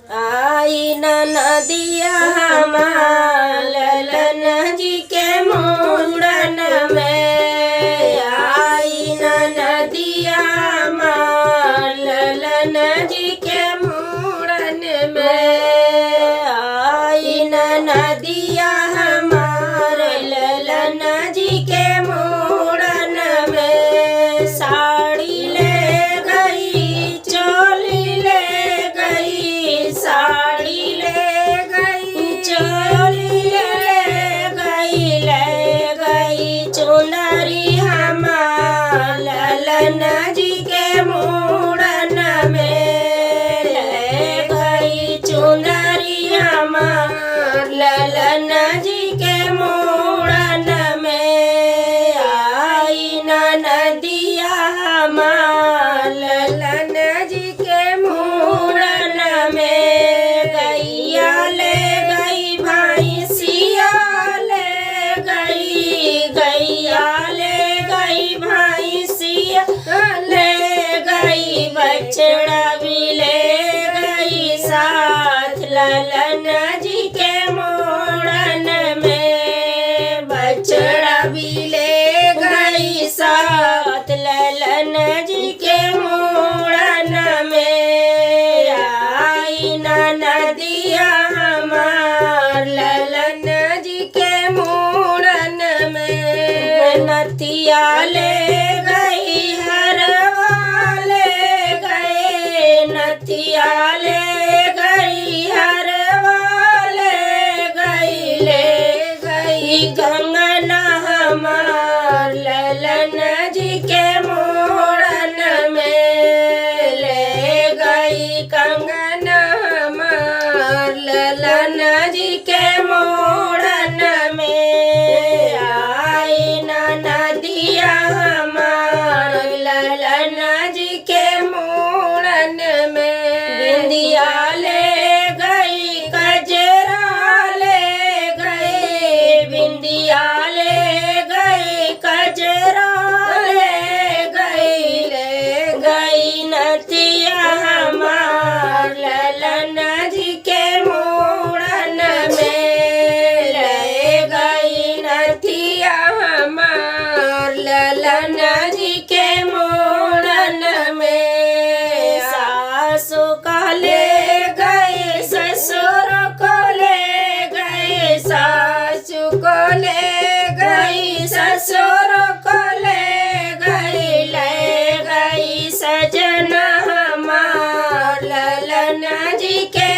आई न नदिया हमार ललन जी के मुंडन में। आई न नदिया हमार ललन जी के मुंडन में। आई न नदिया हमार ललन जी के मुंडन में। साड़ी ले गई चोली ले गई, साड़ी ले गई चोली ले गई चुनरी हमार ललन जी के मुंडन में। ले गई चुनरी हमार ललन जी के मुंडन में। आई न नदिया हमार ललन जी के मुंडन में। गैया ले गई भैंसिया ले गई, गैया ले गई भैंसिया ले गई, बछड़ा भी ले गई साथ ललन जी के मुंडन में। बछड़ा भी ले गई साथ ललन जी के मुंडन में। आई न नदिया हमार ललन जी के मुंडन में। नथिया ले गई हरवा ले गए, नथिया ले गई हरवा ले गई कंगना हमार ललन जी के मुंडन में। ले गई कंगना हमार ललन जी के मुंडन में। आई न नदिया हमार ललन जी के मुंडन में। बिंदिया ले गई कजरा ले गई, बिंदिया ले गई कजरा ले गई नथिया हमार ललन जी के मुंडन में। ले गई नथिया हमार ललन जी के मुंडन में। सासु को ले गए ससुर को ले गए, सासु को ले गई ससुर को ले गई सजना हमार ललन जी के